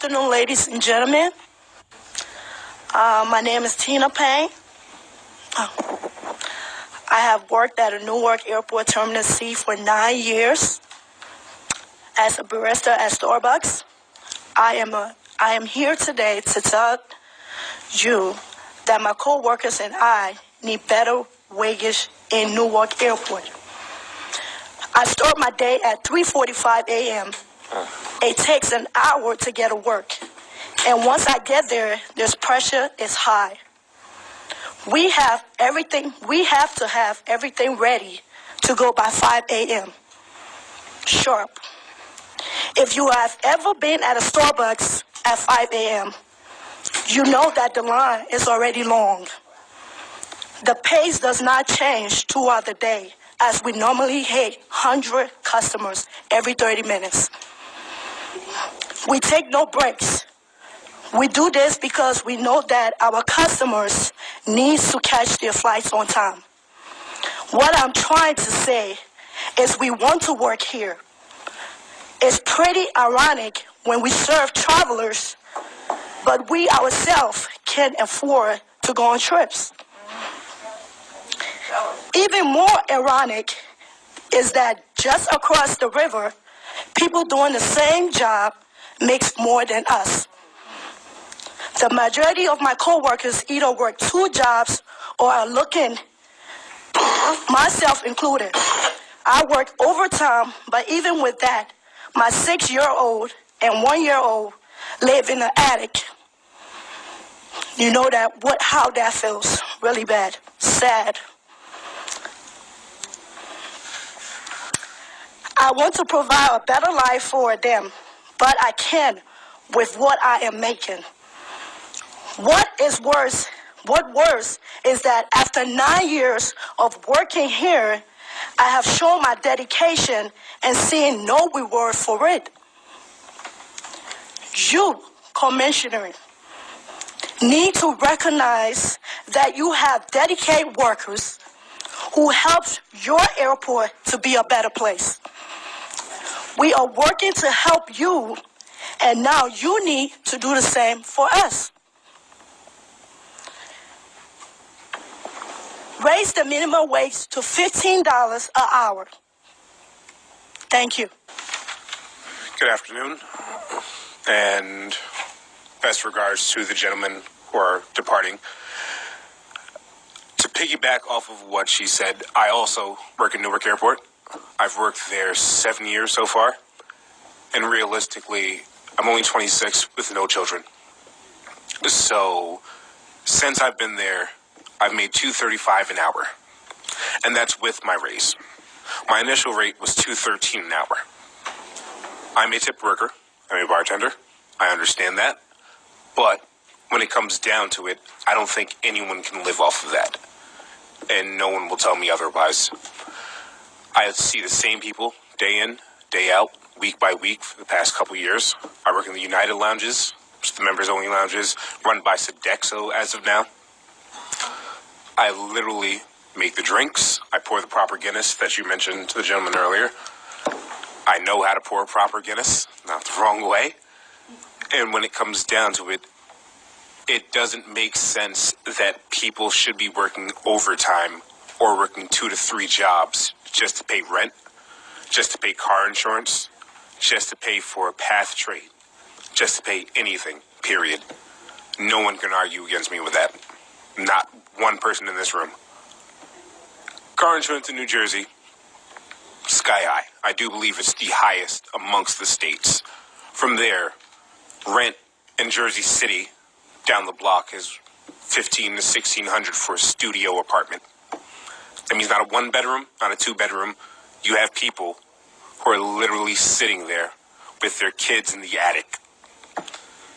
afternoon, ladies and gentlemen. My name is Tina Payne. I have worked at a Newark Airport Terminal C for 9 years as a barista at Starbucks. I am here today to tell you that my co-workers and I need better wages in Newark Airport. I start my day at 3:45 a.m. It takes an hour to get to work. And once I get there, this pressure is high. We have to have everything ready to go by 5 a.m. sharp. If you have ever been at a Starbucks at 5 a.m., you know that the line is already long. The pace does not change throughout the day, as we normally hit 100 customers every 30 minutes. We take no breaks. We do this because we know that our customers need to catch their flights on time. What I'm trying to say is we want to work here. It's pretty ironic when we serve travelers, but we ourselves can't afford to go on trips. Even more ironic is that just across the river, people doing the same job makes more than us. The majority of my coworkers either work 2 jobs or are looking, myself included. I work overtime, but even with that, my 6-year-old and 1-year-old live in the attic. You know how that feels. Really bad. Sad. I want to provide a better life for them, but I can't with what I am making. What worse is that after 9 years of working here, I have shown my dedication and seen no reward for it. You, Commissioner, need to recognize that you have dedicated workers who help your airport to be a better place. We are working to help you, and now you need to do the same for us. Raise the minimum wage to $15 an hour. Thank you. Good afternoon, and best regards to the gentlemen who are departing. To piggyback off of what she said, I also work at Newark Airport. I've worked there 7 years so far, and realistically, I'm only 26 with no children. So, since I've been there, I've made $2.35 an hour, and that's with my raise. My initial rate was $2.13 an hour. I'm a tip worker. I'm a bartender. I understand that, but when it comes down to it, I don't think anyone can live off of that, and no one will tell me otherwise. I see the same people day in, day out, week by week for the past couple years. I work in the United Lounges, which are the members-only lounges, run by Sodexo as of now. I literally make the drinks. I pour the proper Guinness that you mentioned to the gentleman earlier. I know how to pour a proper Guinness, not the wrong way. And when it comes down to it, it doesn't make sense that people should be working overtime or working 2 to 3 jobs just to pay rent, just to pay car insurance, just to pay for a path trade, just to pay anything, period. No one can argue against me with that. Not one person in this room. Car insurance in New Jersey, sky high. I do believe it's the highest amongst the states. From there, rent in Jersey City down the block is $1,500 to $1,600 for a studio apartment. That means not a 1-bedroom, not a 2-bedroom. You have people who are literally sitting there with their kids in the attic.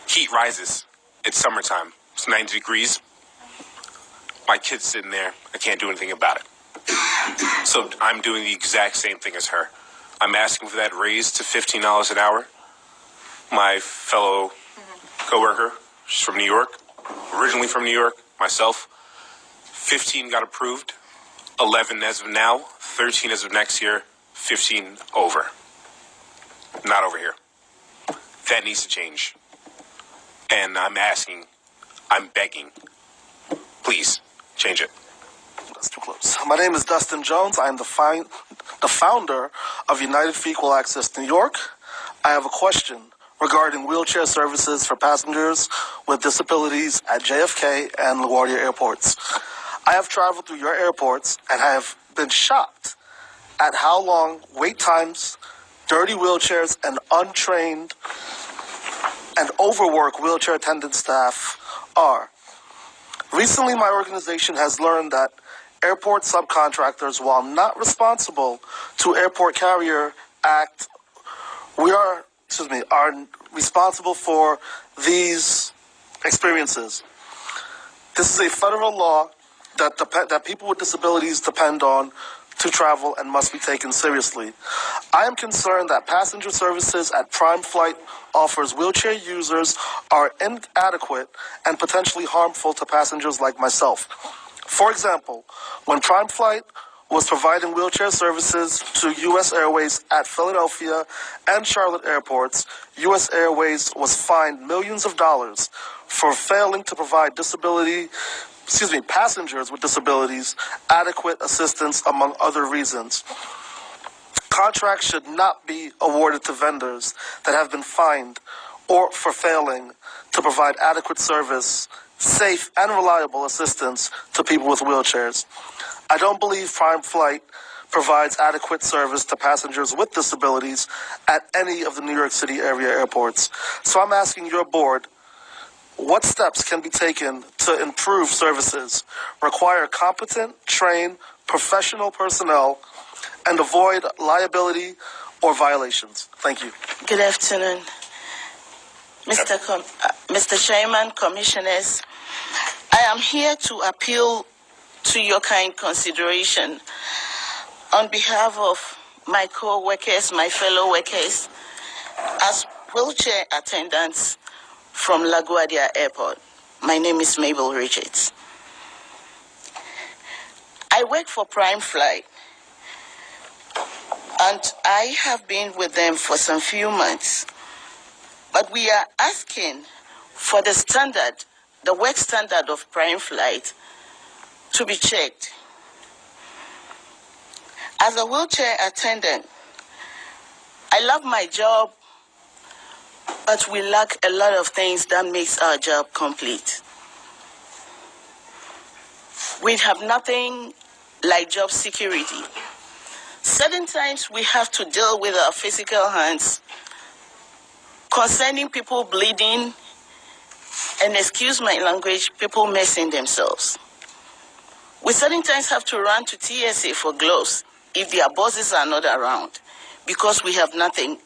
Heat rises. It's summertime. It's 90 degrees. My kid's sitting there. I can't do anything about it. So I'm doing the exact same thing as her. I'm asking for that raise to $15 an hour. My fellow coworker, she's from New York, originally from New York, myself, 15 got approved, 11 as of now, 13 as of next year, 15 over. Not over here. That needs to change. And I'm begging, please change it. That's too close. My name is Dustin Jones. I am the founder of United for Equal Access New York. I have a question regarding wheelchair services for passengers with disabilities at JFK and LaGuardia airports. I have traveled through your airports and have been shocked at how long wait times, dirty wheelchairs, and untrained and overworked wheelchair attendant staff are. Recently, my organization has learned that airport subcontractors, while not responsible to Airport Carrier Act, are responsible for these experiences. This is a federal law that people with disabilities depend on to travel and must be taken seriously. I am concerned that passenger services at Prime Flight offers wheelchair users are inadequate and potentially harmful to passengers like myself. For example, when Prime Flight was providing wheelchair services to U.S. Airways at Philadelphia and Charlotte airports, U.S. Airways was fined millions of dollars for failing to provide passengers with disabilities adequate assistance, among other reasons. Contracts should not be awarded to vendors that have been fined or for failing to provide adequate service, safe and reliable assistance to people with wheelchairs. I don't believe Prime Flight provides adequate service to passengers with disabilities at any of the New York City area airports. So I'm asking your board, what steps can be taken to improve services, require competent, trained, professional personnel, and avoid liability or violations? Thank you. Good afternoon, Mr. Chairman, Commissioners. I am here to appeal to your kind consideration on behalf of my co-workers, my fellow workers, as wheelchair attendants from LaGuardia Airport. My name is Mabel Richards. I work for Prime Flight, and I have been with them for some few months. But we are asking for the work standard of Prime Flight to be checked. As a wheelchair attendant, I love my job, but we lack a lot of things that makes our job complete. We have nothing like job security. Certain times we have to deal with our physical hands concerning people bleeding and, excuse my language, people messing themselves. We certain times have to run to TSA for gloves if their bosses are not around because we have nothing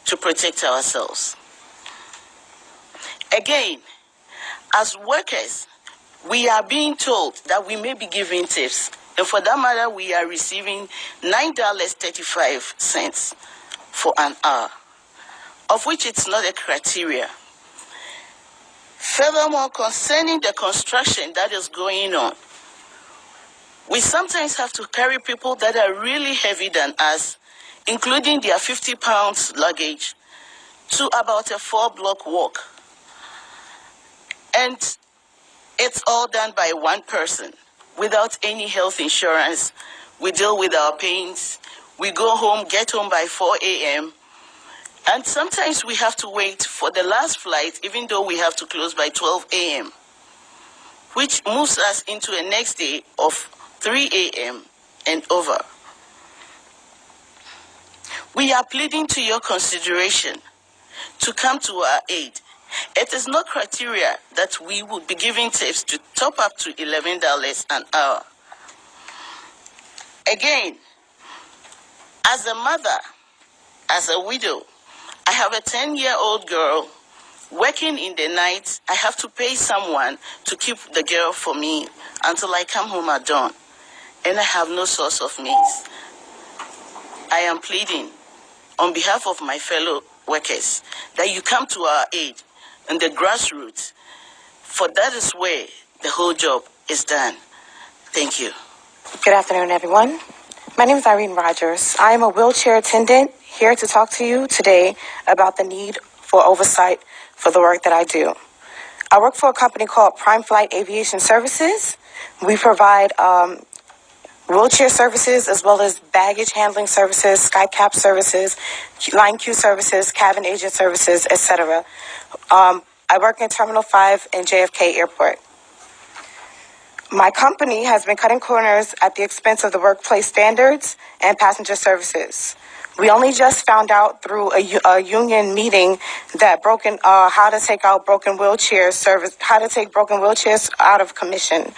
to protect ourselves. Again, as workers, we are being told that we may be giving tips, and for that matter, we are receiving $9.35 for an hour, of which it's not a criteria. Furthermore, concerning the construction that is going on, we sometimes have to carry people that are really heavy than us, including their 50 pounds luggage, to about a 4-block walk. And it's all done by one person without any health insurance. We deal with our pains. We go home, get home by 4 a.m. And sometimes we have to wait for the last flight, even though we have to close by 12 a.m., which moves us into a next day of 3 a.m. and over. We are pleading to your consideration to come to our aid. It is no criteria that we would be giving tips to top up to $11 an hour. Again, as a mother, as a widow, I have a 10-year-old girl working in the night. I have to pay someone to keep the girl for me until I come home at dawn, and I have no source of means. I am pleading on behalf of my fellow workers that you come to our aid in the grassroots, for that is where the whole job is done. Thank you. Good afternoon, everyone. My name is Irene Rogers. I am a wheelchair attendant here to talk to you today about the need for oversight for the work that I do. I work for a company called Prime Flight Aviation Services. We provide wheelchair services as well as baggage handling services, skycap services, line queue services, cabin agent services, etc. I work in Terminal 5 in JFK Airport. My company has been cutting corners at the expense of the workplace standards and passenger services. We only just found out through a union meeting that how to take broken wheelchairs out of commission.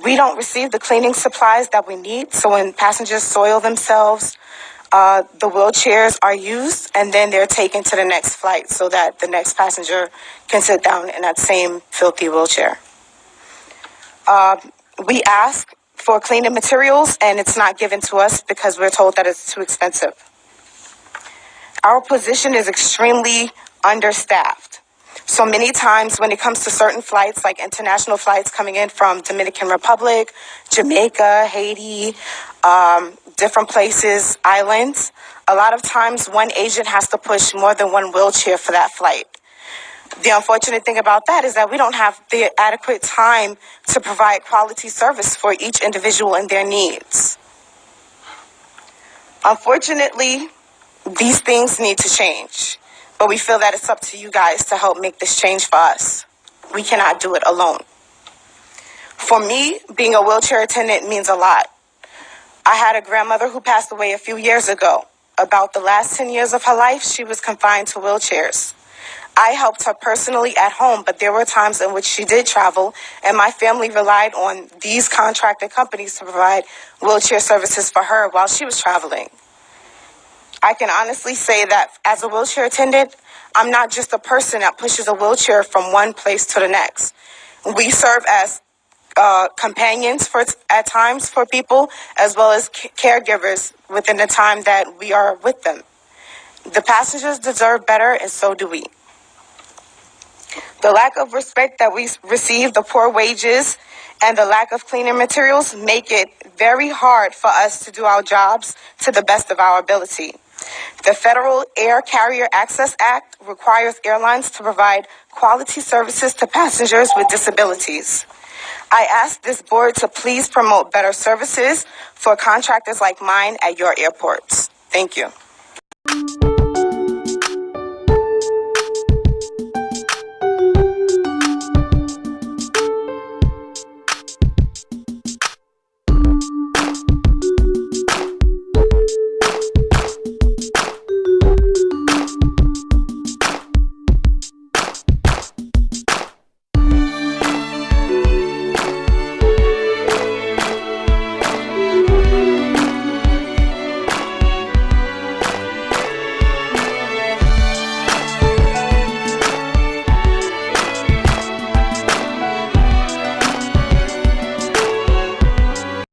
We don't receive the cleaning supplies that we need, so when passengers soil themselves, the wheelchairs are used and then they're taken to the next flight so that the next passenger can sit down in that same filthy wheelchair. We ask for cleaning materials and it's not given to us because we're told that it's too expensive. Our position is extremely understaffed. So many times when it comes to certain flights, like international flights coming in from Dominican Republic, Jamaica, Haiti, different places, islands, a lot of times one agent has to push more than one wheelchair for that flight. The unfortunate thing about that is that we don't have the adequate time to provide quality service for each individual and their needs. Unfortunately, these things need to change, but we feel that it's up to you guys to help make this change for us. We cannot do it alone. For me, being a wheelchair attendant means a lot. I had a grandmother who passed away a few years ago. About the last 10 years of her life, she was confined to wheelchairs. I helped her personally at home, but there were times in which she did travel, and my family relied on these contracted companies to provide wheelchair services for her while she was traveling. I can honestly say that as a wheelchair attendant, I'm not just a person that pushes a wheelchair from one place to the next. We serve as companions at times for people, as well as caregivers within the time that we are with them. The passengers deserve better, and so do we. The lack of respect that we receive, the poor wages, and the lack of cleaning materials make it very hard for us to do our jobs to the best of our ability. The Federal Air Carrier Access Act requires airlines to provide quality services to passengers with disabilities. I ask this board to please promote better services for contractors like mine at your airports. Thank you.